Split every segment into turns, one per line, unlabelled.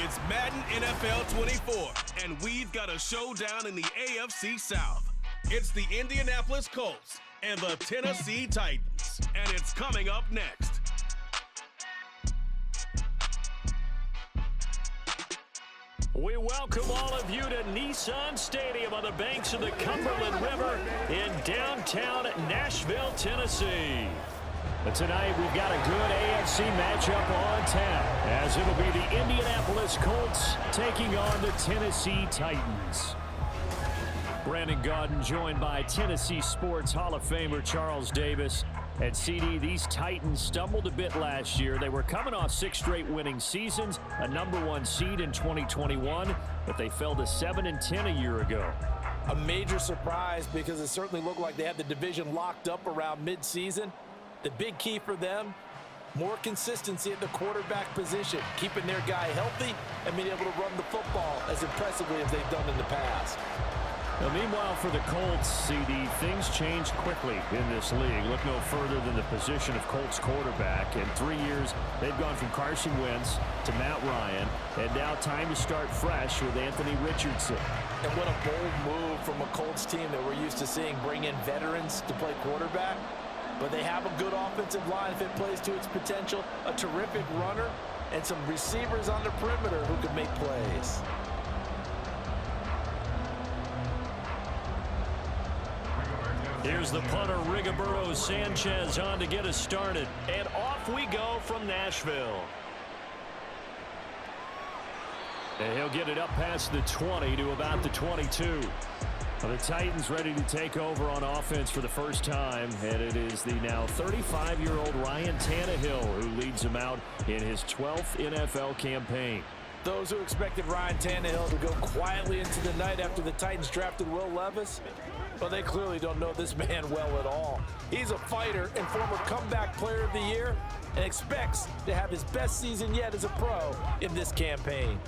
It's Madden NFL 24, and we've got a showdown in the AFC South. It's the Indianapolis Colts and the Tennessee Titans, and it's coming up next.
We welcome all of you to Nissan Stadium on the banks of the Cumberland River in downtown Nashville, Tennessee. But tonight we've got a good AFC matchup on tap, as it'll be the Indianapolis Colts taking on the Tennessee Titans. Brandon Gaudin joined by Tennessee Sports Hall of Famer Charles Davis. And CD, these Titans stumbled a bit last year. They were coming off 6 straight winning seasons, a #1 seed in 2021, but they fell to 7-10 a year ago.
A major surprise because it certainly looked like they had the division locked up around midseason. The big key for them, more consistency at the quarterback position, keeping their guy healthy and being able to run the football as impressively as they've done in the past.
Now, meanwhile, for the Colts, CD, things change quickly in this league. Look no further than the position of Colts quarterback. In 3 years, they've gone from Carson Wentz to Matt Ryan, and now time to start fresh with Anthony Richardson.
And what a bold move from a Colts team that we're used to seeing bring in veterans to play quarterback. But they have a good offensive line if it plays to its potential, a terrific runner, and some receivers on the perimeter who can make plays.
Here's the punter, Rigobert Sanchez, on to get us started. And off we go from Nashville. And he'll get it up past the 20 to about the 22. Well, the Titans ready to take over on offense for the first time, and it is the now 35-year-old Ryan Tannehill who leads them out in his 12th NFL campaign.
Those who expected Ryan Tannehill to go quietly into the night after the Titans drafted Will Levis, well, they clearly don't know this man well at all. He's a fighter and former comeback player of the year and expects to have his best season yet as a pro in this campaign.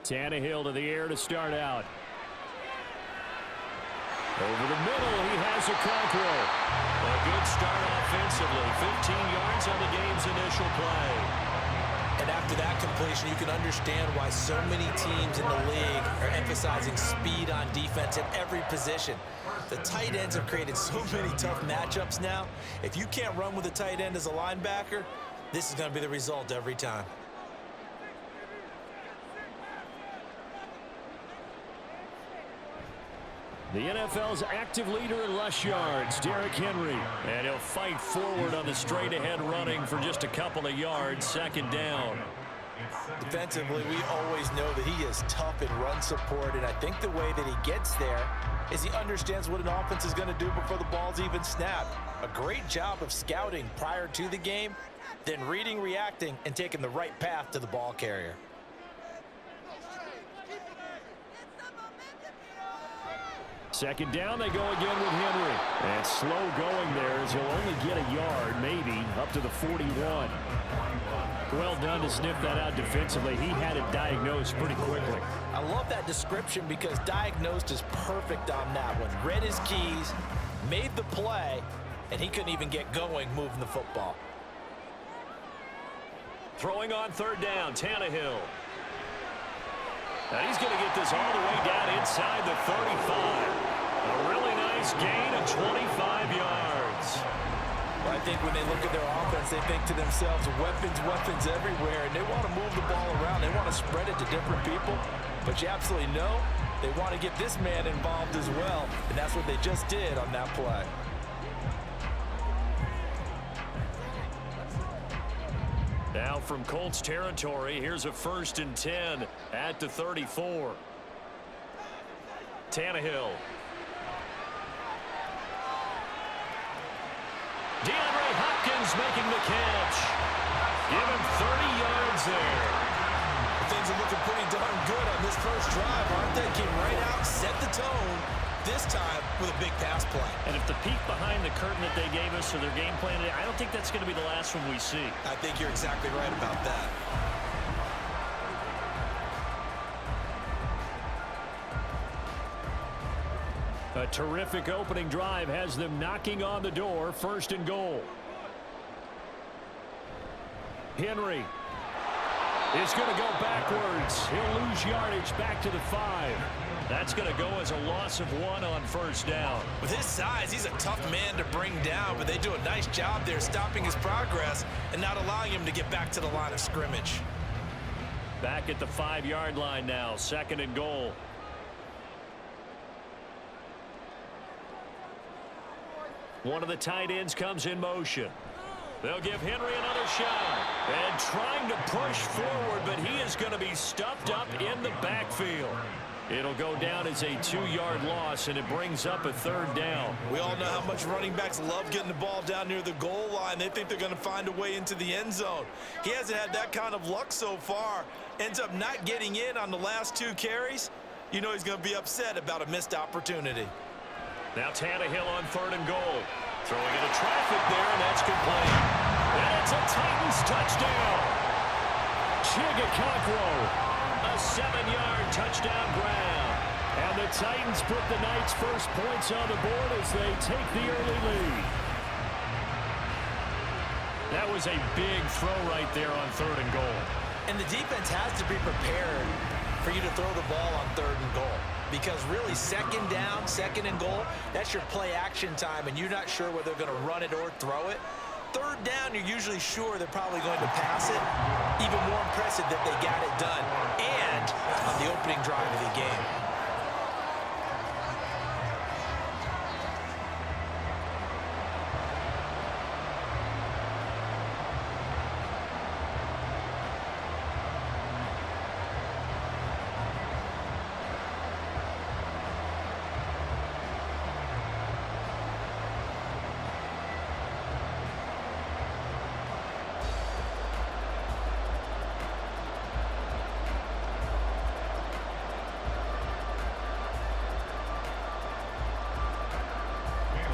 Tannehill to the air to start out. Over the middle, he has a control. A good start offensively. 15 yards on the game's initial play.
And after that completion, you can understand why so many teams in the league are emphasizing speed on defense at every position. The tight ends have created so many tough matchups now. If you can't run with a tight end as a linebacker, this is going to be the result every time.
The NFL's active leader in rush yards, Derrick Henry. And he'll fight forward on the straight-ahead running for just a couple of yards, second down.
Defensively, we always know that he is tough in run support, and I think the way that he gets there is he understands what an offense is going to do before the ball's even snapped. A great job of scouting prior to the game, then reading, reacting, and taking the right path to the ball carrier.
Second down, they go again with Henry. And slow going there as he'll only get a yard, maybe, up to the 41. Well done to sniff that out defensively. He had it diagnosed pretty quickly.
I love that description because diagnosed is perfect on that one. Read his keys, made the play, and he couldn't even get going moving the football.
Throwing on third down, Tannehill. And he's going to get this all the way down inside the 35. A really nice gain of 25 yards.
Well, I think when they look at their offense, they think to themselves, weapons, weapons everywhere, and they want to move the ball around. They want to spread it to different people. But you absolutely know they want to get this man involved as well, and that's what they just did on that play.
Now from Colts territory, here's a 1st and 10 at the 34. Tannehill. DeAndre Hopkins making the catch. Give him 30 yards there.
Things are looking pretty darn good on this first drive, aren't they? Came right out, set the tone, this time with a big pass play.
And if the peek behind the curtain that they gave us or their game plan, I don't think that's going to be the last one we see.
I think you're exactly right about that.
A terrific opening drive has them knocking on the door. 1st and goal. Henry is going to go backwards. He'll lose yardage back to the 5. That's going to go as a loss of 1 on 1st down.
With his size, he's a tough man to bring down, but they do a nice job there stopping his progress and not allowing him to get back to the line of scrimmage.
Back at the 5-yard line now. 2nd and goal. One of the tight ends comes in motion. They'll give Henry another shot. And trying to push forward, but he is going to be stuffed up in the backfield. It'll go down as a 2-yard loss, and it brings up a 3rd down.
We all know how much running backs love getting the ball down near the goal line. They think they're going to find a way into the end zone. He hasn't had that kind of luck so far. Ends up not getting in on the last 2 carries. You know he's going to be upset about a missed opportunity.
Now Tannehill on 3rd and goal. Throwing into traffic there, and that's complete. And it's a Titans touchdown. Chigakokwo, a 7-yard touchdown grab. And the Titans put the Knights' first points on the board as they take the early lead. That was a big throw right there on 3rd and goal.
And the defense has to be prepared for you to throw the ball on 3rd and goal. Because really, 2nd down, 2nd and goal, that's your play action time, and you're not sure whether they're going to run it or throw it. 3rd down, you're usually sure they're probably going to pass it. Even more impressive that they got it done, and on the opening drive of the game.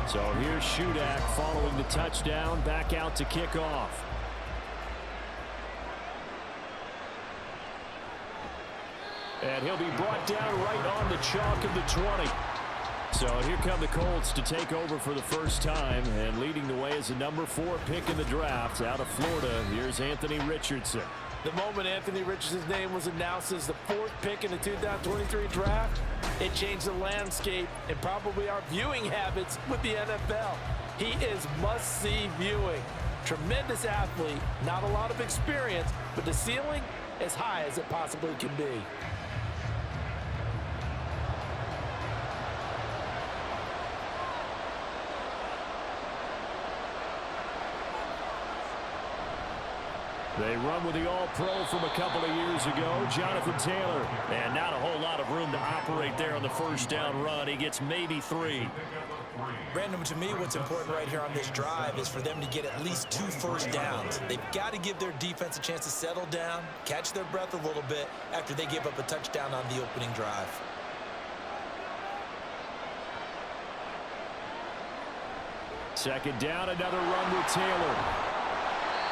So here's Shudak following the touchdown, back out to kick off. And he'll be brought down right on the chalk of the 20. So here come the Colts to take over for the first time, and leading the way is a number 4 pick in the draft out of Florida. Here's Anthony Richardson.
The moment Anthony Richardson's name was announced as the 4th pick in the 2023 draft, it changed the landscape and probably our viewing habits with the NFL. He is must-see viewing. Tremendous athlete, not a lot of experience, but the ceiling as high as it possibly can be.
They run with the All-Pro from a couple of years ago, Jonathan Taylor. And not a whole lot of room to operate there on the first down run. He gets maybe 3.
Brandon, to me, what's important right here on this drive is for them to get at least 2 first downs. They've got to give their defense a chance to settle down, catch their breath a little bit after they give up a touchdown on the opening drive.
Second down, another run with Taylor.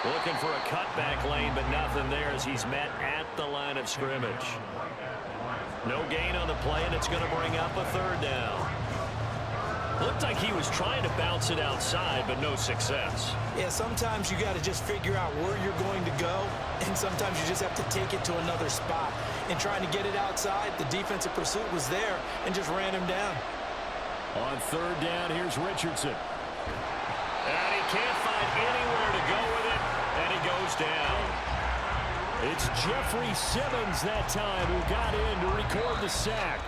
Looking for a cutback lane, but nothing there as he's met at the line of scrimmage. No gain on the play, and it's going to bring up a 3rd down. Looked like he was trying to bounce it outside, but no success.
Yeah, sometimes you got to just figure out where you're going to go, and sometimes you just have to take it to another spot. And trying to get it outside, the defensive pursuit was there and just ran him down.
On 3rd down, here's Richardson. And he can't find anywhere to go with it, and he goes down. It's Jeffrey Simmons that time who got in to record the sack.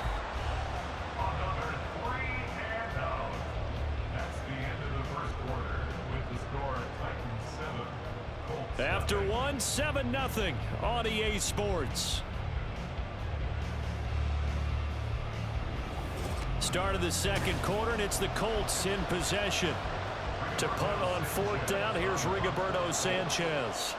After one, 7-0 on EA Sports. Start of the second quarter, and it's the Colts in possession. To punt on 4th down, here's Rigoberto Sanchez.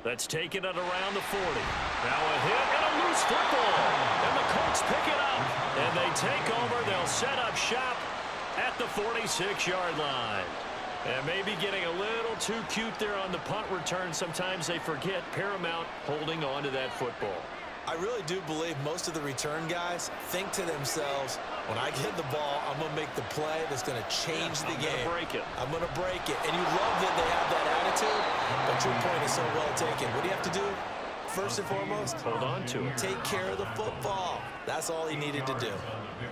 That's taken it around the 40. Now a hit and a loose football. And the Colts pick it up. And they take over. They'll set up shop at the 46-yard line. And maybe getting a little too cute there on the punt return. Sometimes they forget paramount holding on to that football.
I really do believe most of the return guys think to themselves, when I get the ball, I'm going to make the play that's going to change the game. I'm going to break it. And you love that they have that attitude, but your point is so well taken. What do you have to do? First and foremost,
hold on to it.
Take care of the football. That's all he needed to do.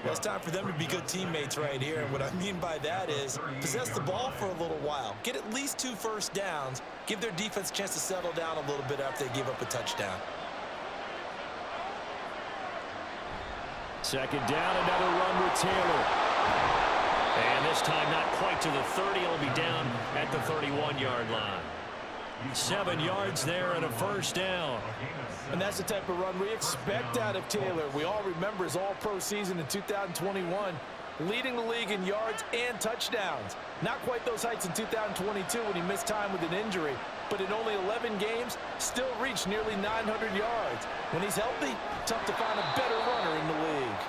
Well, it's time for them to be good teammates right here. And what I mean by that is possess the ball for a little while. Get at least 2 first downs. Give their defense a chance to settle down a little bit after they give up a touchdown.
Second down, another run with Taylor. And this time not quite to the 30. It'll be down at the 31-yard line. 7 yards there and a first down.
And that's the type of run we expect out of Taylor. We all remember his all-pro season in 2021, leading the league in yards and touchdowns. Not quite those heights in 2022 when he missed time with an injury, but in only 11 games, still reached nearly 900 yards. When he's healthy, tough to find a better runner in the league.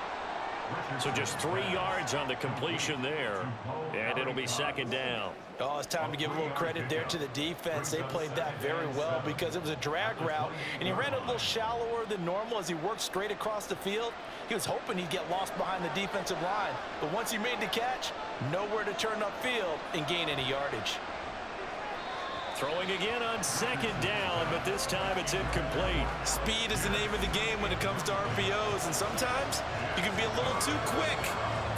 So just 3 yards on the completion there, and it'll be second down.
Oh, it's time to give a little credit there to the defense. They played that very well because it was a drag route, and he ran it a little shallower than normal as he worked straight across the field. He was hoping he'd get lost behind the defensive line, but once he made the catch, nowhere to turn upfield and gain any yardage.
Throwing again on second down, but this time it's incomplete.
Speed is the name of the game when it comes to RPOs, and sometimes you can be a little too quick,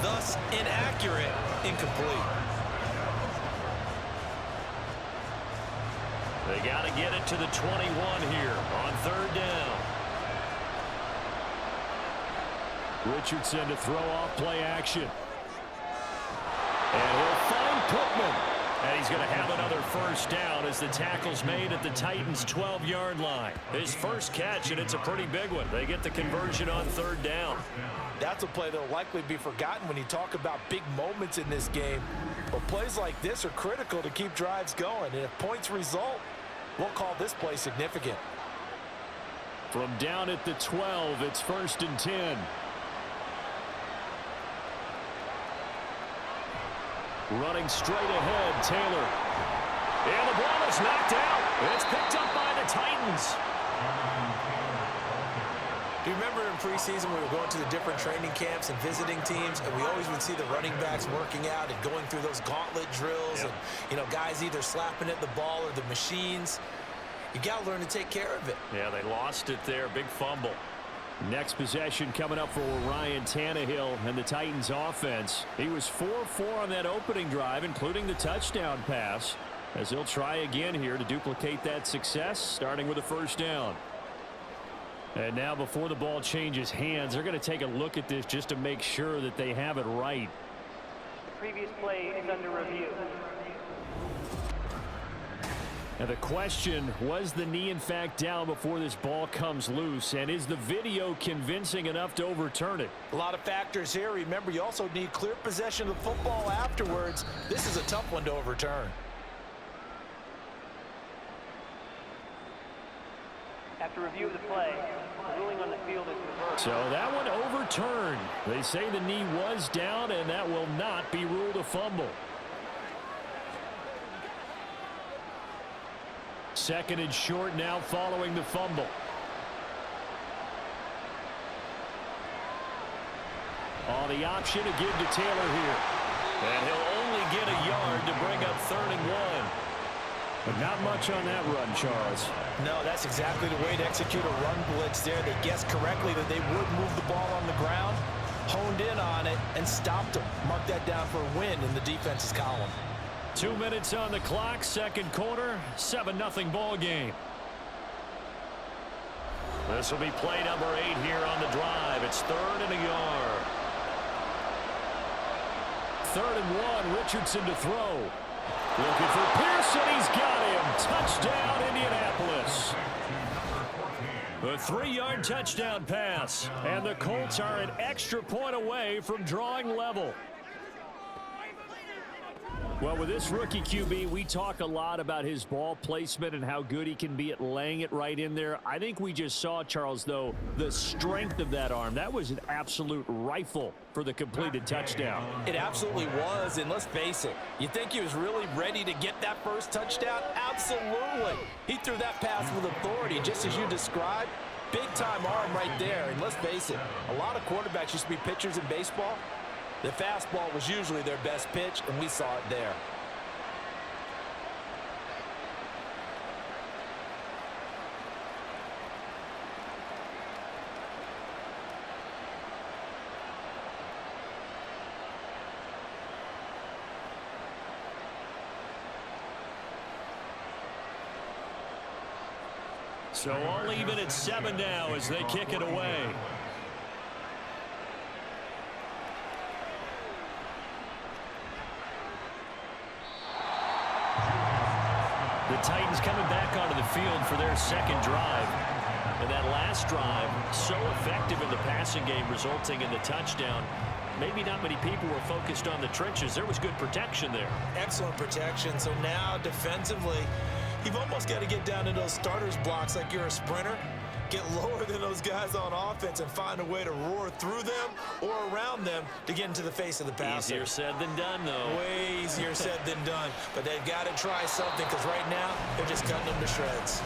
thus inaccurate, incomplete.
They got to get it to the 21 here on third down. Richardson to throw off play action. And he'll find Pittman. And he's going to have another first down as the tackle's made at the Titans' 12-yard line. His first catch, and it's a pretty big one. They get the conversion on third down.
That's a play that will likely be forgotten when you talk about big moments in this game. But plays like this are critical to keep drives going. And if points result, we'll call this play significant.
From down at the 12, it's 1st and 10. Running straight ahead, Taylor. And the ball is knocked out. It's picked up by the Titans.
Do you remember in preseason we were going to the different training camps and visiting teams, and we always would see the running backs working out and going through those gauntlet drills, and, you know, guys either slapping at the ball or the machines. You got to learn to take care of it.
Yeah, they lost it there. Big fumble. Next possession coming up for Ryan Tannehill and the Titans offense. He was 4-4 on that opening drive, including the touchdown pass, as he'll try again here to duplicate that success, starting with a first down. And now before the ball changes hands, they're going to take a look at this just to make sure that they have it right.
The previous play is under review.
Now the question, was the knee in fact down before this ball comes loose, and is the video convincing enough to overturn it?
A lot of factors here. Remember, you also need clear possession of the football afterwards. This is a tough one to overturn.
After review of the play, the ruling on the field is reversed.
So that one overturned. They say the knee was down, and that will not be ruled a fumble. Second and short now following the fumble. On the option to give to Taylor here. And he'll only get a yard to bring up 3rd and 1. But not much on that run, Charles.
No, that's exactly the way to execute a run blitz there. They guessed correctly that they would move the ball on the ground, honed in on it, and stopped them. Mark that down for a win in the defense's column.
2 minutes on the clock, second quarter, 7-0 ball game. This will be play number 8 here on the drive. It's 3rd and a yard. 3rd and 1, Richardson to throw. Looking for Pearson, he's got him. Touchdown, Indianapolis. A 3-yard touchdown pass. And the Colts are an extra point away from drawing level. Well, with this rookie QB, we talk a lot about his ball placement and how good he can be at laying it right in there. I think we just saw, Charles, though, the strength of that arm. That was an absolute rifle for the completed touchdown.
It absolutely was, and let's face it, you think he was really ready to get that first touchdown? Absolutely. He threw that pass with authority, just as you described. Big-time arm right there, and let's face it, a lot of quarterbacks used to be pitchers in baseball. The fastball was usually their best pitch, and we saw it there.
So all even at 7 now as they kick it away. The Titans coming back onto the field for their second drive. And that last drive, so effective in the passing game, resulting in the touchdown. Maybe not many people were focused on the trenches. There was good protection there.
Excellent protection. So now defensively, you've almost got to get down to those starters blocks like you're a sprinter. Get lower than those guys on offense and find a way to roar through them or around them to get into the face of the passer.
Easier said than done, though.
Way easier said than done. But they've got to try something because right now they're just cutting them to shreds.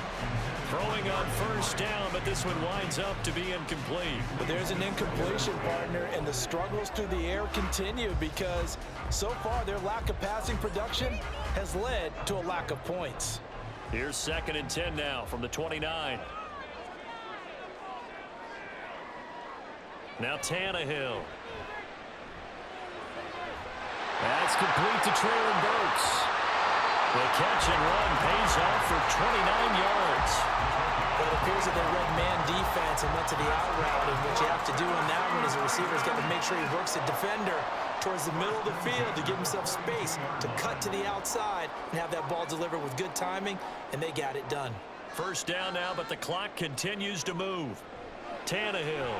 Throwing on first down, but this one winds up to be incomplete.
But there's an incompletion, partner, and the struggles through the air continue because so far their lack of passing production has led to a lack of points.
Here's 2nd and 10 now from the 29. Now Tannehill. That's complete to Traylon Burks. The catch and run pays off for 29 yards.
But it appears that they read man defense and went to the out route, and what you have to do on that one is the receiver's got to make sure he works the defender towards the middle of the field to give himself space to cut to the outside and have that ball delivered with good timing, and they got it done.
First down now, but the clock continues to move. Tannehill.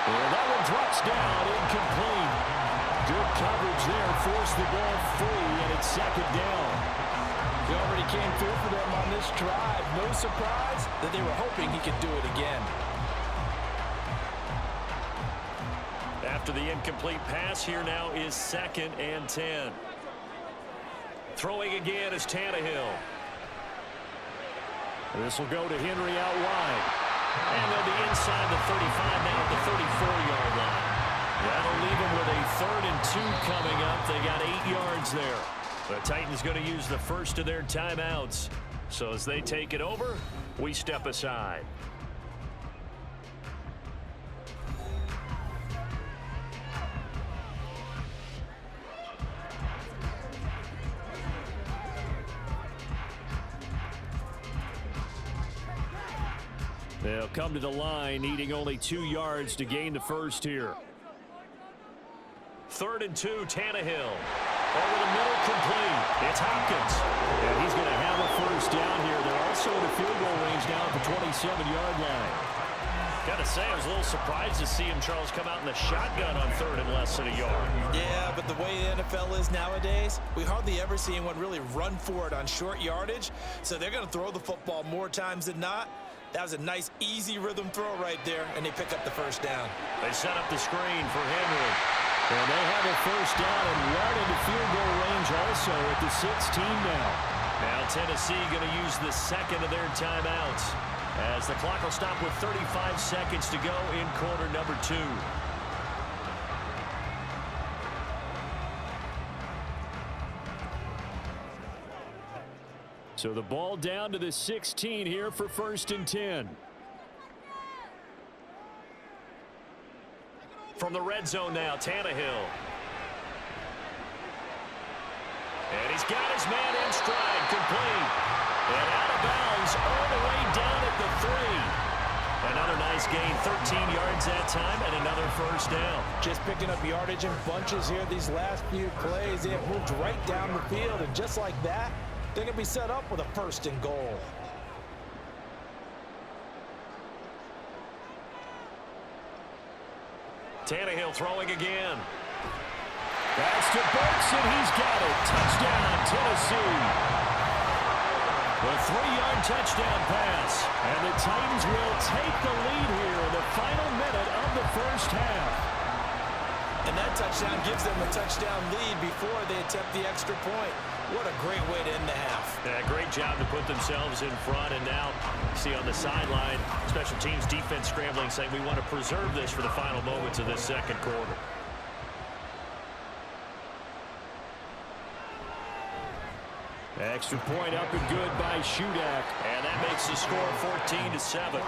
And that one drops down, incomplete. Good coverage there, forced the ball free, and it's 2nd down.
He already came through for them on this drive. No surprise that they were hoping he could do it again.
After the incomplete pass, here now is 2nd and 10. Throwing again is Tannehill. This will go to Henry out wide. And they'll be inside the 35 now at the 34-yard line. That'll leave them with a 3rd and 2 coming up. They got 8 yards there. The Titans going to use the first of their timeouts. So as they take it over, we step aside. They'll come to the line, needing only 2 yards to gain the first here. 3rd and 2, Tannehill. Over the middle, complete. It's Hopkins. And he's going to have a first down here. They're also in the field goal range now at the 27-yard line. Got to say, I was a little surprised to see him, Charles, come out in the shotgun on 3rd and less than a yard.
Yeah, but the way the NFL is nowadays, we hardly ever see anyone really run for it on short yardage. So they're going to throw the football more times than not. That was a nice, easy rhythm throw right there, and they pick up the first down.
They set up the screen for Henry. And they have a first down and right into field goal range also at the 16 now. Now Tennessee going to use the 2nd of their timeouts as the clock will stop with 35 seconds to go in quarter number 2. So the ball down to the 16 here for 1st and 10. From the red zone now, Tannehill. And he's got his man in stride, complete. And out of bounds all the way down at the 3. Another nice gain, 13 yards that time, and another first down.
Just picking up yardage in bunches here these last few plays. They have moved right down the field, and just like that, they're going to be set up with a 1st and goal.
Tannehill throwing again. That's to Burks, and he's got it. Touchdown, Tennessee. A 3-yard touchdown pass. And the Titans will take the lead here in the final minute of the first half.
And that touchdown gives them a touchdown lead before they attempt the extra point. What a great way to end the half.
Yeah, great job to put themselves in front. And now, you see on the sideline, special teams defense scrambling, saying we want to preserve this for the final moments of this second quarter. Extra point up and good by Shudak. And that makes the score 14-7.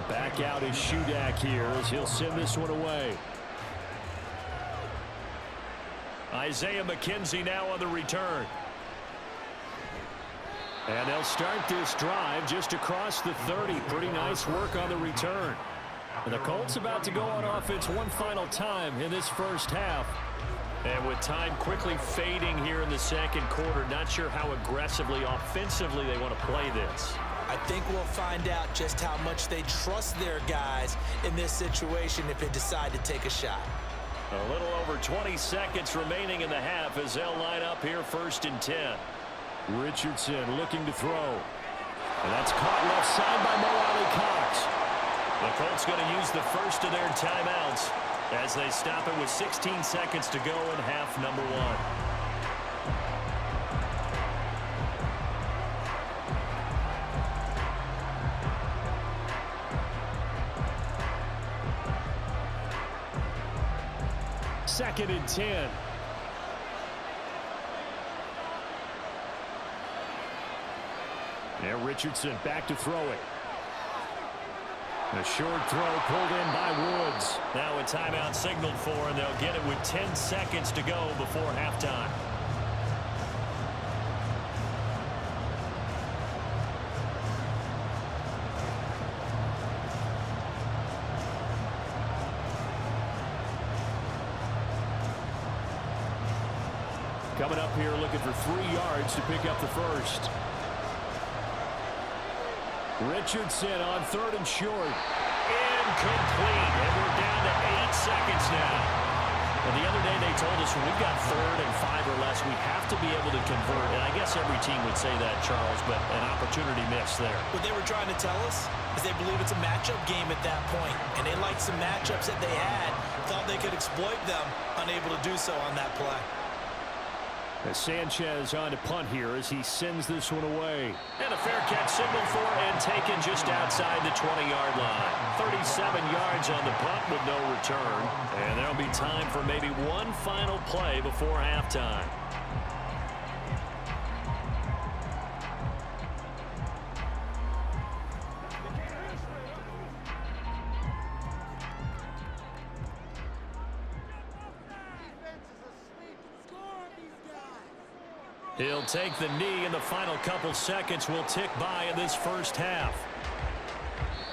Back out is Shudak here as he'll send this one away. Isaiah McKenzie now on the return. And they'll start this drive just across the 30. Pretty nice work on the return. And the Colts about to go on offense one final time in this first half. And with time quickly fading here in the second quarter, not sure how aggressively, offensively they want to play this.
I think we'll find out just how much they trust their guys in this situation if they decide to take a shot.
A little over 20 seconds remaining in the half as they'll line up here 1st and 10. Richardson looking to throw. And that's caught left side by Mo Alley Cox. The Colts going to use the first of their timeouts as they stop it with 16 seconds to go in half number 1. Second and 10. Now Richardson back to throw it. A short throw pulled in by Woods. Now a timeout signaled for, and they'll get it with 10 seconds to go before halftime. Coming up here looking for 3 yards to pick up the first. Richardson on 3rd and short. Incomplete. And we're down to 8 seconds now. Well, the other day they told us when we've got 3rd and 5 or less, we have to be able to convert. And I guess every team would say that, Charles, but an opportunity missed there.
What they were trying to tell us is they believe it's a matchup game at that point. And they liked some matchups that they had, thought they could exploit them, unable to do so on that play.
As Sanchez on to punt here as he sends this one away. And a fair catch signaled for and taken just outside the 20-yard line. 37 yards on the punt with no return. And there'll be time for maybe one final play before halftime. He'll take the knee, and the final couple seconds will tick by in this first half.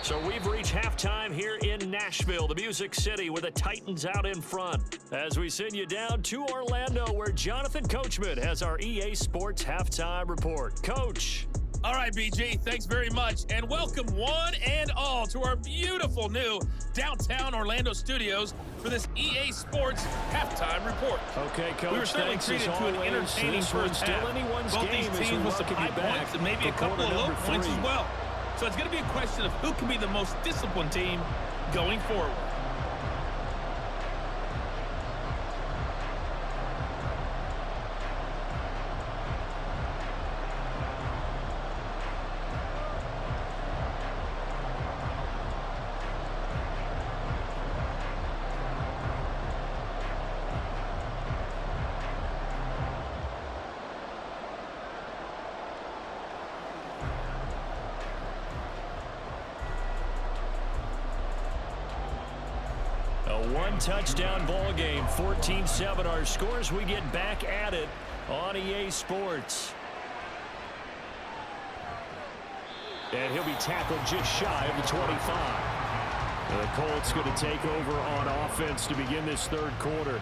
So we've reached halftime here in Nashville, the Music City, with the Titans out in front. As we send you down to Orlando, where Jonathan Coachman has our EA Sports Halftime Report. Coach.
All right, BG, thanks very much, and welcome one and all to our beautiful new downtown Orlando studios for this EA Sports Halftime Report.
Okay, Coach,
we were certainly treated to an entertaining first half. Both these teams with some high points and maybe a couple of low points as well. So it's going to be a question of who can be the most disciplined team going forward.
one-touchdown ball game, 14-7 our scores. We get back at it on EA Sports. And he'll be tackled just shy of the 25. The Colts going to take over on offense to begin this third quarter.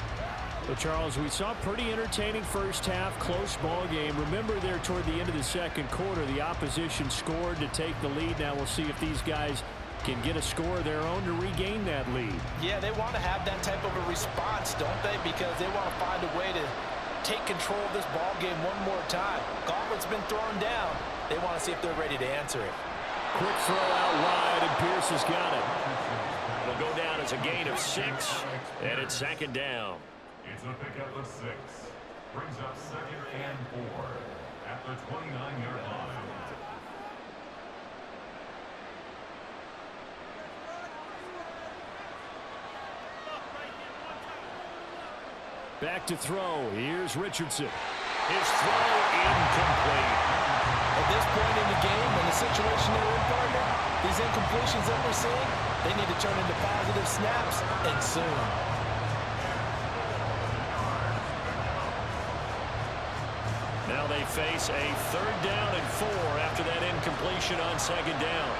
So, Charles, we saw a pretty entertaining first half, close ball game. Remember there toward the end of the second quarter, the opposition scored to take the lead. Now we'll see if these guys can get a score of their own to regain that lead.
Yeah, they want to have that type of a response, don't they? Because they want to find a way to take control of this ball game one more time. Gauntlet's been thrown down. They want to see if they're ready to answer it.
Quick throw out wide, and Pierce has got it. It'll go down as a gain of 6, and it's second down.
It's a pickup of 6. Brings up 2nd and 4 at the 29-yard line.
Back to throw. Here's Richardson. His throw incomplete.
At this point in the game, in the situation they're in, partner, these incompletions that we're seeing, they need to turn into positive snaps, and soon.
Now they face a 3rd down and 4 after that incompletion on 2nd down.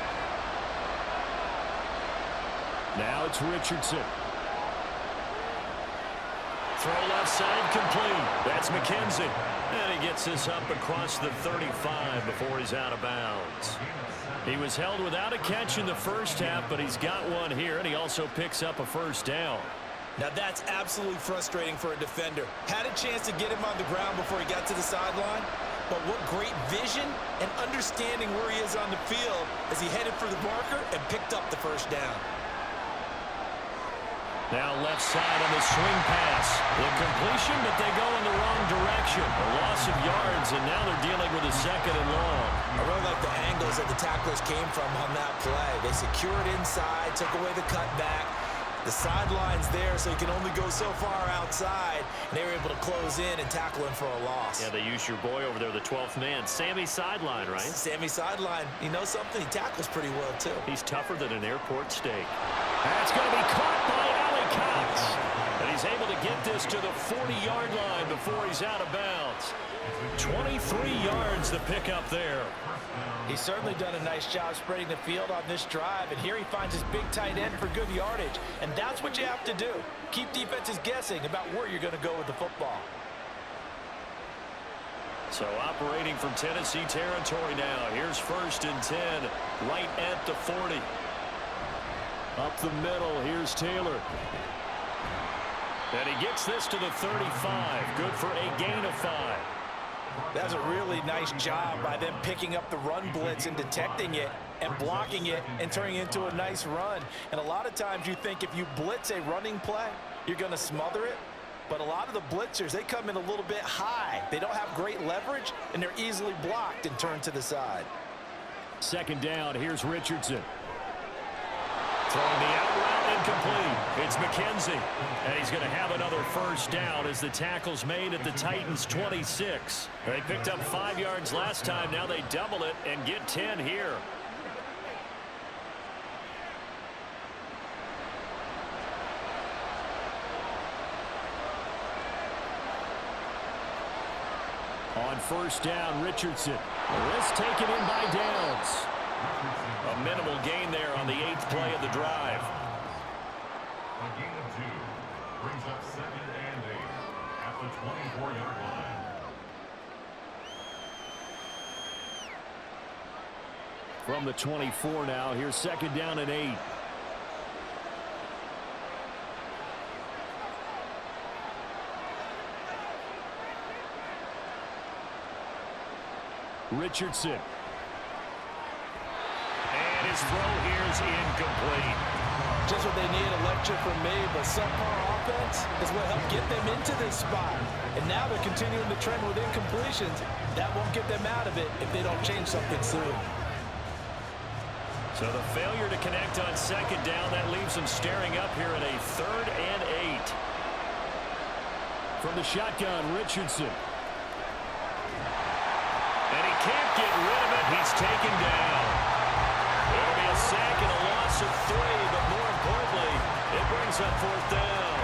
Now it's Richardson. Throw left side complete. That's McKenzie. And he gets this up across the 35 before he's out of bounds. He was held without a catch in the first half, but he's got one here, and he also picks up a 1st down.
Now that's absolutely frustrating for a defender. Had a chance to get him on the ground before he got to the sideline, but what great vision and understanding where he is on the field as he headed for the marker and picked up the 1st down.
Now left side on the swing pass. The completion, but they go in the wrong direction. A loss of yards, and now they're dealing with a 2nd and long.
I really like the angles that the tacklers came from on that play. They secured inside, took away the cutback. The sideline's there, so he can only go so far outside. And they were able to close in and tackle him for a loss.
Yeah, they used your boy over there, the 12th man. Sammy Sideline, right?
Sammy Sideline. You know something? He tackles pretty well, too.
He's tougher than an airport steak. That's going to be caught by Ali Cox. And he's able to get this to the 40-yard line before he's out of bounds. 23 yards to pick up there.
He's certainly done a nice job spreading the field on this drive, and here he finds his big tight end for good yardage. And that's what you have to do. Keep defenses guessing about where you're going to go with the football.
So operating from Tennessee territory now. Here's 1st and 10, right at the 40. Up the middle, here's Taylor. And he gets this to the 35. Good for a gain of 5.
That's a really nice job by them picking up the run blitz and detecting it and blocking it and turning it into a nice run. And a lot of times you think if you blitz a running play, you're going to smother it. But a lot of the blitzers, they come in a little bit high. They don't have great leverage, and they're easily blocked and turned to the side.
2nd down, here's Richardson. Throwing the out route incomplete. It's McKenzie. And he's going to have another 1st down as the tackle's made at the Titans' 26. They picked up 5 yards last time. Now they double it and get 10 here. On 1st down, Richardson. This taken in by Downs. A minimal gain there on the 8th play of the drive.
A gain of 2 brings up 2nd and 8 at the 24-yard line.
From the 24 now, here's 2nd down and 8. Richardson. And his throw here is incomplete.
Just what they need, a lecture from me, but subpar offense is what helped get them into this spot. And now they're continuing the trend with incompletions. That won't get them out of it if they don't change something soon.
So the failure to connect on 2nd down, that leaves them staring up here at a 3rd and 8. From the shotgun, Richardson. And he can't get rid of it. He's taken down. It'll be a sack and a loss of 3, but more importantly, It brings up 4th down.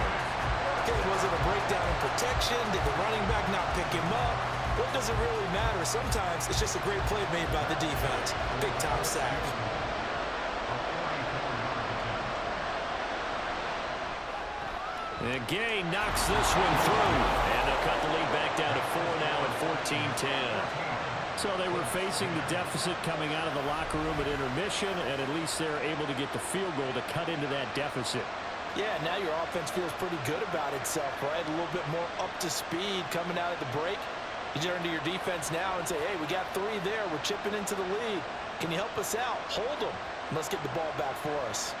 Okay, was it a breakdown in protection? Did the running back not pick him up? What does it really matter? Sometimes it's just a great play made by the defense. Big-time sack.
And Gay knocks this one through. And they'll cut the lead back down to 4 now at 14-10. So they were facing the deficit coming out of the locker room at intermission, and at least they're able to get the field goal to cut into that deficit.
Yeah, now your offense feels pretty good about itself, right? A little bit more up to speed coming out of the break. You turn to your defense now and say, hey, we got 3 there. We're chipping into the lead. Can you help us out? Hold them. Let's get the ball back for us.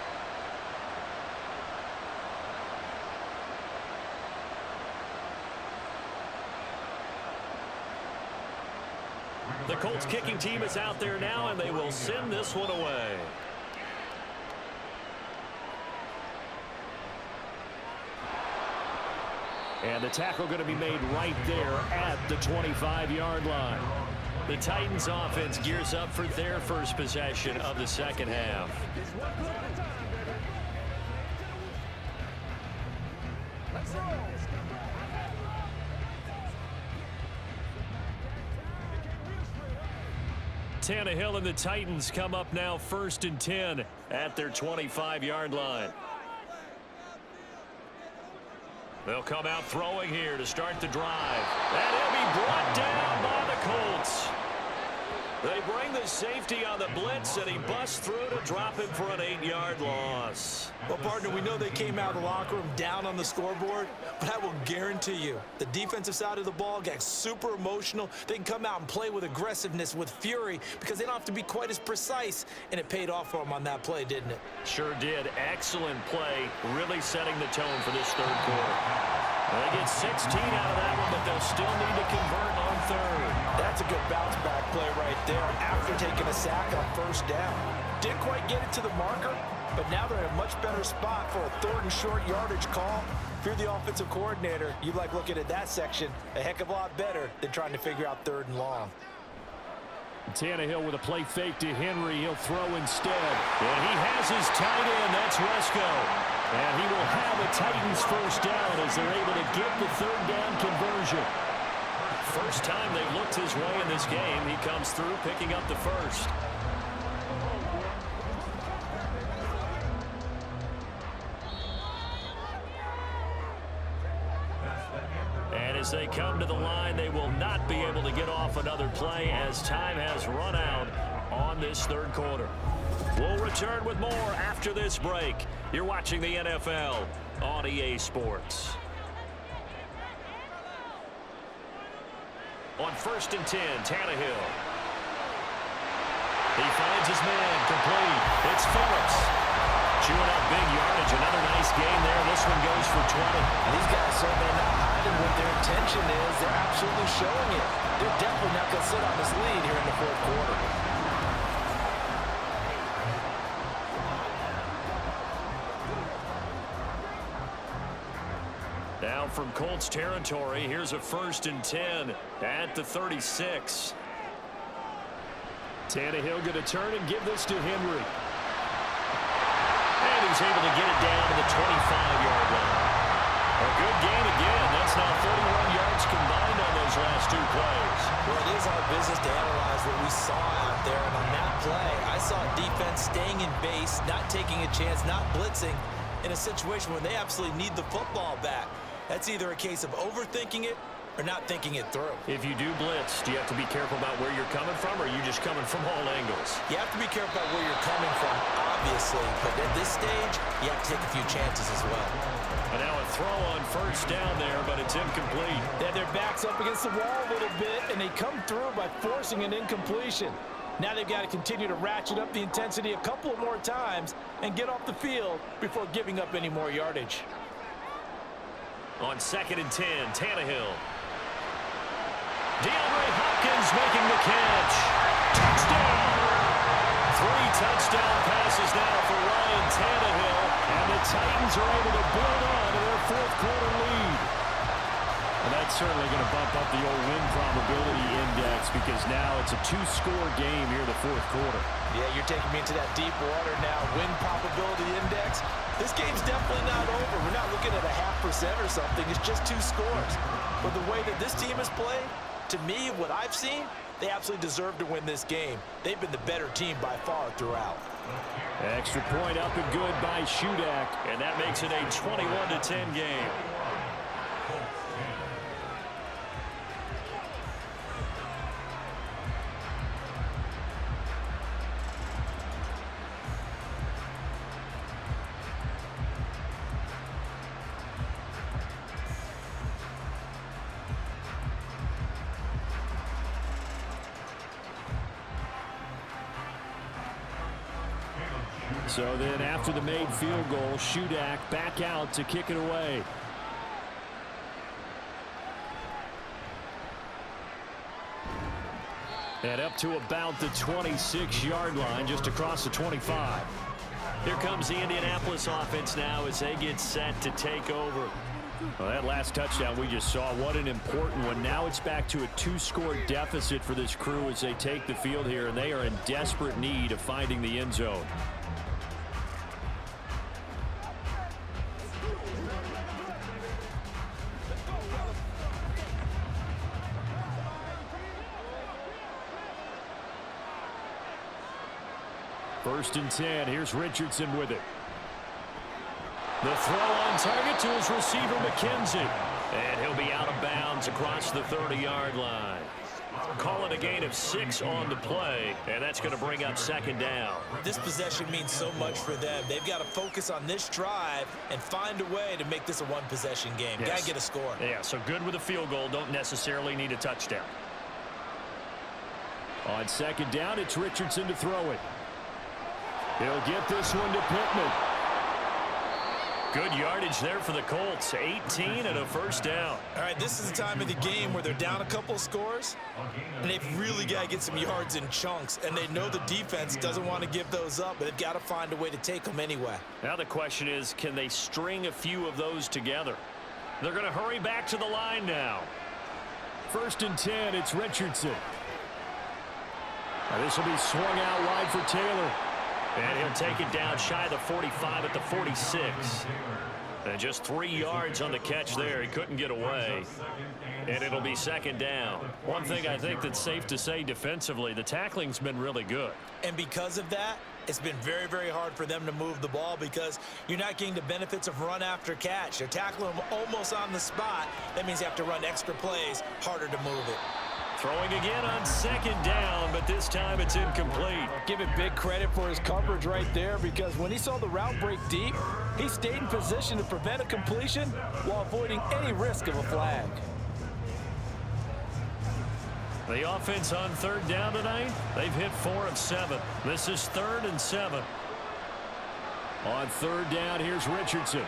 The Colts kicking team is out there now, and they will send this one away. And the tackle going to be made right there at the 25-yard line. The Titans offense gears up for their first possession of the second half. Tannehill and the Titans come up now 1st and 10 at their 25-yard line. They'll come out throwing here to start the drive. And he'll be brought down by the Colts. They bring the safety on the blitz, and he busts through to drop him for an 8-yard loss.
Well, partner, we know they came out of the locker room down on the scoreboard, but I will guarantee you the defensive side of the ball got super emotional. They can come out and play with aggressiveness, with fury, because they don't have to be quite as precise, and it paid off for them on that play, didn't it?
Sure did. Excellent play, really setting the tone for this third quarter. They get 16 out of that one, but they'll still need to convert on 3rd.
That's a good bounce-back play right there after taking a sack on 1st down. Didn't quite get it to the marker, but now they're in a much better spot for a 3rd and short yardage call. If you're the offensive coordinator, you like looking at that section a heck of a lot better than trying to figure out 3rd and long.
Tannehill with a play fake to Henry. He'll throw instead. And he has his tight end. That's Resco. And he will have a Titans first down as they're able to get the 3rd down conversion. First time they've looked his way in this game. He comes through picking up the first. And as they come to the line, they will not be able to get off another play as time has run out on this third quarter. We'll return with more after this break. You're watching the NFL on EA Sports. On 1st and 10, Tannehill. He finds his man, complete. It's Phillips. Chewing up big yardage. Another nice game there. This one goes for 20.
These guys certainly not hiding what their intention is. They're absolutely showing it. They're definitely not going to sit on this lead here in the 4th quarter.
Now from Colts territory, here's a 1st and 10 at the 36. Tannehill going to turn and give this to Henry. And he's able to get it down to the 25-yard line. A good gain again. That's now 31 yards combined on those last 2 plays.
Well, it is our business to analyze what we saw out there. And on that play, I saw defense staying in base, not taking a chance, not blitzing in a situation where they absolutely need the football back. That's either a case of overthinking it or not thinking it through.
If you do blitz, do you have to be careful about where you're coming from, or are you just coming from all angles?
You have to be careful about where you're coming from, obviously. But at this stage, you have to take a few chances as well.
And now a throw on 1st down there, but it's incomplete.
Yeah, their back's up against the wall a little bit, and they come through by forcing an incompletion. Now they've got to continue to ratchet up the intensity a couple of more times and get off the field before giving up any more yardage.
On 2nd and 10, Tannehill. DeAndre Hopkins making the catch. Touchdown! 3 touchdown passes now for Ryan Tannehill. And the Titans are able to build on to their 4th quarter lead. And that's certainly going to bump up the old win probability in index because now it's a two-score game here in the fourth quarter.
Yeah, you're taking me into that deep water now. Win probability index. This game's definitely not over. We're not looking at a 0.5% or something. It's just 2 scores. But the way that this team has played, to me, what I've seen, they absolutely deserve to win this game. They've been the better team by far throughout.
Extra point up and good by Shudak, and that makes it a 21-10 game. So then after the made field goal, Shudak back out to kick it away. And up to about the 26-yard line, just across the 25. Here comes the Indianapolis offense now as they get set to take over. Well, that last touchdown we just saw, what an important one. Now it's back to a 2-score deficit for this crew as they take the field here, and they are in desperate need of finding the end zone. First and 10. Here's Richardson with it. The throw on target to his receiver, McKenzie. And he'll be out of bounds across the 30-yard line. Call it a gain of 6 on the play, and that's going to bring up second down.
This possession means so much for them. They've got to focus on this drive and find a way to make this a one-possession game.
Yes.
Got to get a score.
Yeah, so good with a field goal. Don't necessarily need a touchdown. On second down, it's Richardson to throw it. He'll get this one to Pittman. Good yardage there for the Colts. 18 and a first down.
All right, this is the time of the game where they're down a couple of scores, and they've really got to get some yards in chunks, and they know the defense doesn't want to give those up, but they've got to find a way to take them anyway.
Now the question is, can they string a few of those together? They're going to hurry back to the line now. First and 10, it's Richardson. Now this will be swung out wide for Taylor. And he'll take it down shy of the 45 at the 46. And just 3 yards on the catch there. He couldn't get away. And it'll be second down. One thing I think that's safe to say defensively, the tackling's been really good.
And because of that, it's been very, very hard for them to move the ball because you're not getting the benefits of run after catch. They're tackling them almost on the spot. That means you have to run extra plays, harder to move it.
Throwing again on second down, but this time it's incomplete.
Give it big credit for his coverage right there because when he saw the route break deep, he stayed in position to prevent a completion while avoiding any risk of a flag.
The offense on third down tonight, they've hit 4 of 7. This is 3rd and 7. On third down, here's Richardson.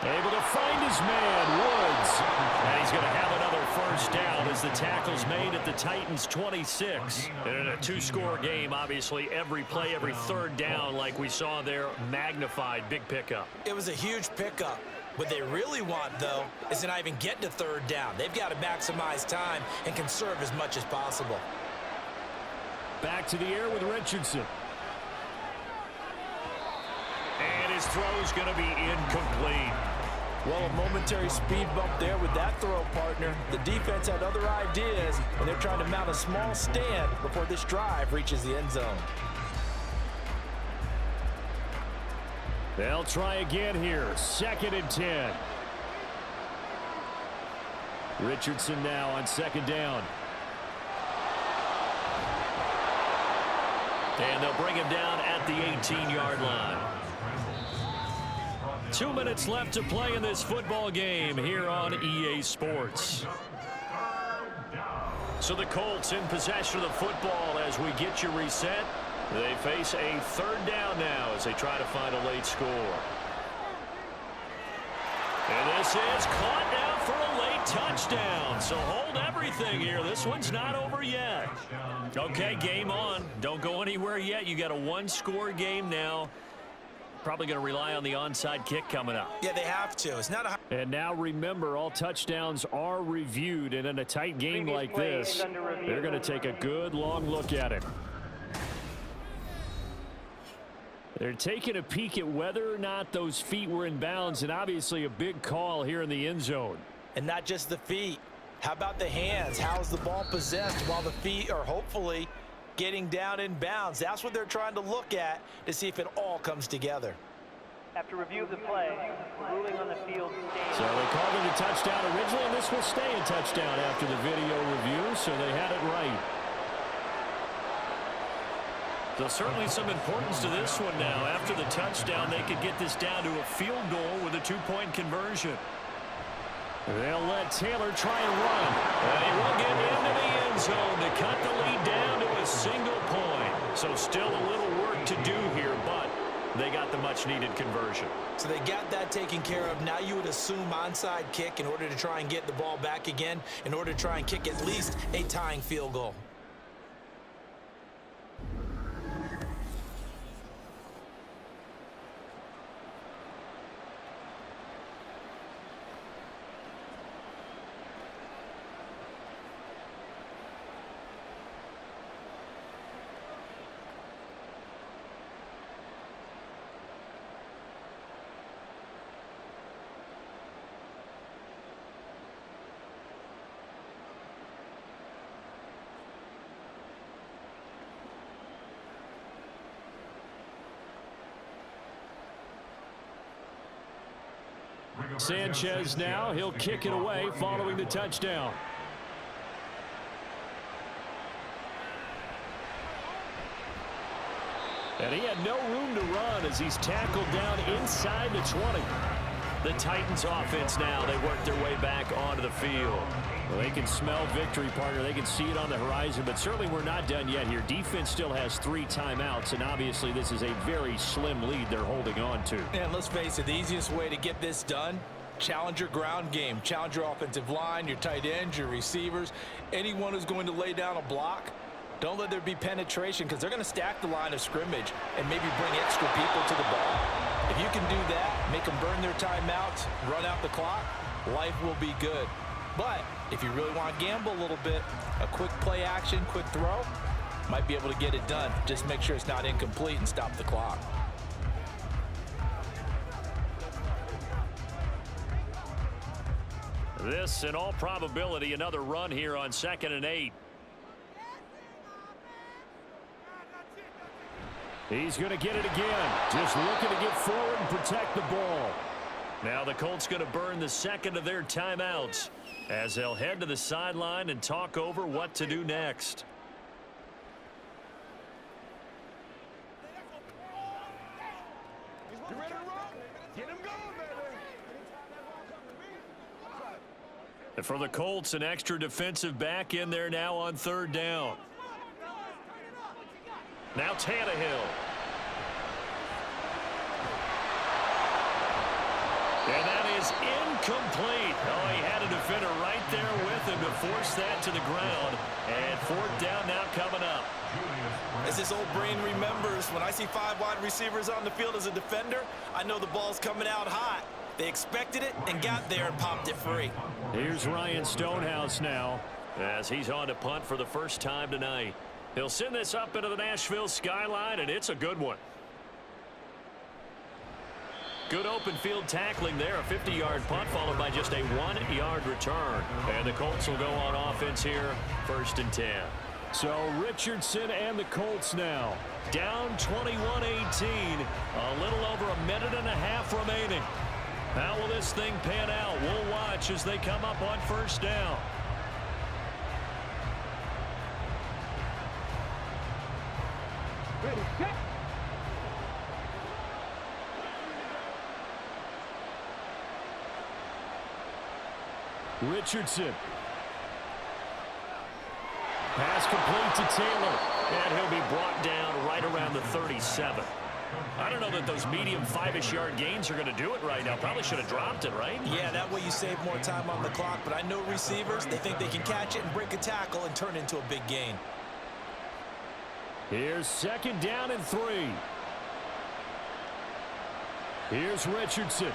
Able to find his man, Woods. And he's going to have another first down as the tackle's made at the Titans' 26. And in a 2-score game, obviously, every play, every third down, like we saw there, magnified, big pickup.
It was a huge pickup. What they really want, though, is to not even get to third down. They've got to maximize time and conserve as much as possible.
Back to the air with Richardson. And his throw's going to be incomplete.
Well, a momentary speed bump there with that throw, partner. The defense had other ideas, and they're trying to mount a small stand before this drive reaches the end zone.
They'll try again here. 2nd and 10. Richardson now on second down. And they'll bring him down at the 18-yard line. 2 minutes left to play in this football game here on EA Sports. So the Colts in possession of the football as we get you reset. They face a third down now as they try to find a late score. And this is caught now for a late touchdown. So hold everything here. This one's not over yet. Okay, game on. Don't go anywhere yet. You got a 1-score game now. Probably going to rely on the onside kick coming up.
Yeah, they have to. It's not a...
And now remember, all touchdowns are reviewed, and in a tight game like this, they're going to take a good long look at it. They're taking a peek at whether or not those feet were in bounds, and obviously a big call here in the end zone.
And not just the feet. How about the hands? How is the ball possessed while the feet are hopefully getting down in bounds? That's what they're trying to look at to see if it all comes together.
After review of the play, the ruling on the field stands.
So they called it a touchdown originally, and this will stay a touchdown after the video review, so they had it right. So certainly some importance to this one now. After the touchdown, they could get this down to a field goal with a two-point conversion. They'll let Taylor try and run. And he will get into the end zone to cut the lead down to a single point. So still a little work to do here, but they got the much-needed conversion.
So they got that taken care of. Now you would assume onside kick in order to try and get the ball back again, in order to try and kick at least a tying field goal.
Sanchez now, he'll kick it away following the touchdown. And he had no room to run as he's tackled down inside the 20. The Titans offense now, they work their way back onto the field. Well, they can smell victory, partner. They can see it on the horizon, but certainly we're not done yet here. Defense still has 3 timeouts, and obviously this is a very slim lead they're holding on to.
And let's face it, the easiest way to get this done, challenge your ground game. Challenge your offensive line, your tight ends, your receivers, anyone who's going to lay down a block. Don't let there be penetration because they're going to stack the line of scrimmage and maybe bring extra people to the ball. If you can do that, make them burn their timeouts, run out the clock, life will be good. But if you really want to gamble a little bit, a quick play action, quick throw, might be able to get it done. Just make sure it's not incomplete and stop the clock.
This, in all probability, another run here on 2nd and 8. He's going to get it again. Just looking to get forward and protect the ball. Now the Colts going to burn the second of their timeouts as they'll head to the sideline and talk over what to do next. And for the Colts, an extra defensive back in there now on 3rd down. Now Tannehill. And that is incomplete. Oh, he had a defender right there with him to force that to the ground. And 4th down now coming up.
As this old brain remembers, when I see 5 wide receivers on the field as a defender, I know the ball's coming out hot. They expected it and got there and popped it free.
Here's Ryan Stonehouse now as he's on to punt for the first time tonight. He'll send this up into the Nashville skyline, and it's a good one. Good open field tackling there. A 50-yard punt followed by just a 1-yard return. And the Colts will go on offense here, 1st and 10. So Richardson and the Colts now down 21-18. A little over a minute and a half remaining. How will this thing pan out? We'll watch as they come up on 1st down. Richardson. Pass complete to Taylor. And he'll be brought down right around the 37. I don't know that those medium 5-ish yard gains are going to do it right now. Probably should have dropped it, right?
Yeah, that way you save more time on the clock. But I know receivers, they think they can catch it and break a tackle and turn it into a big gain.
Here's 2nd down and 3. Here's Richardson.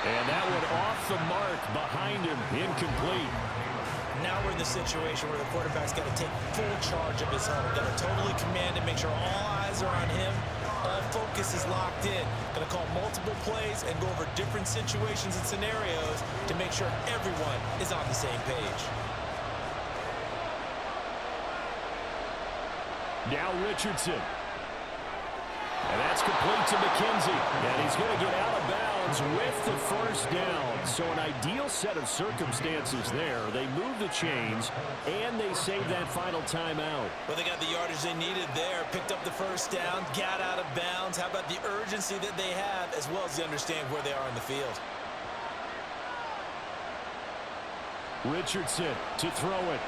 And that one off the mark behind him, incomplete.
Now we're in the situation where the quarterback's got to take full charge of his home. Got to totally command it, make sure all eyes are on him. All focus is locked in. Going to call multiple plays and go over different situations and scenarios to make sure everyone is on the same page.
Now Richardson. And that's complete to McKenzie. And he's going to get out of bounds with the first down. So an ideal set of circumstances there. They move the chains, and they save that final timeout.
Well, they got the yardage they needed there. Picked up the first down, got out of bounds. How about the urgency that they have, as well as they understand where they are in the field.
Richardson to throw it.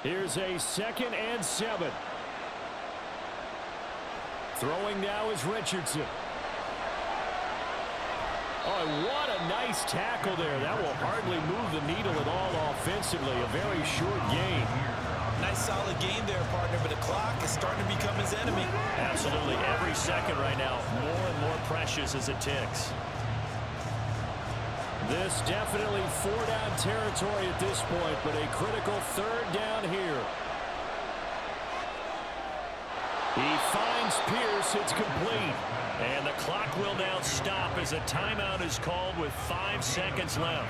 Here's a 2nd and 7. Throwing now is Richardson. Oh, what a nice tackle there. That will hardly move the needle at all offensively. A very short gain.
Nice solid game there, partner, but the clock is starting to become his enemy.
Absolutely. Every second right now, more and more precious as it ticks. This definitely 4-down territory at this point, but a critical 3rd down here. He finds Pierce. It's complete. And the clock will now stop as a timeout is called with 5 seconds left.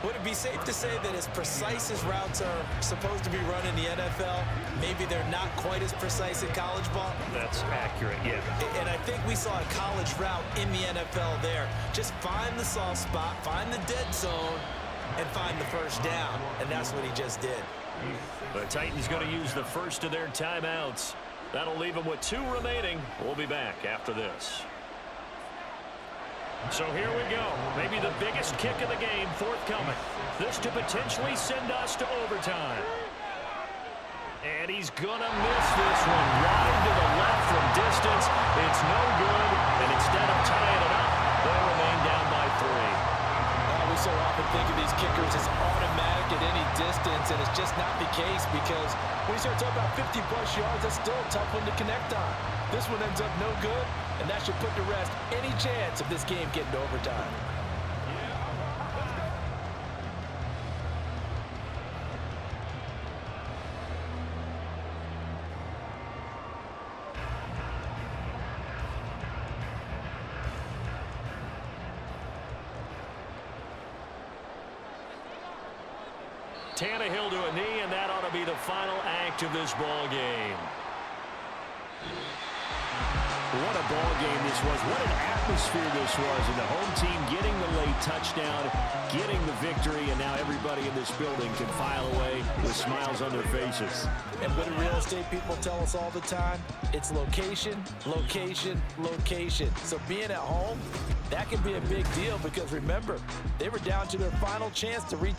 Would it be safe to say that as precise as routes are supposed to be run in the NFL, maybe they're not quite as precise in college ball?
That's accurate, yeah.
And I think we saw a college route in the NFL there. Just find the soft spot, find the dead zone, and find the first down. And that's what he just did.
The Titans going to use the first of their timeouts. That'll leave them with 2 remaining. We'll be back after this. So here we go. Maybe the biggest kick of the game forthcoming. This to potentially send us to overtime. And he's going to miss this one. Wide to the left from distance. It's no good. And instead of tying it up, they'll remain down by 3.
We so often think of these kickers as automatic at any distance, and it's just not the case because when you start talking about 50-plus yards, that's still a tough one to connect on. This one ends up no good, and that should put to rest any chance of this game getting to overtime.
Tannehill to a knee, and that ought to be the final act of this ball game. What a ball game this was. What an atmosphere this was. And the home team getting the late touchdown, getting the victory, and now everybody in this building can file away with smiles on their faces.
And what do real estate people tell us all the time? It's location, location, location. So being at home, that can be a big deal because remember, they were down to their final chance to reach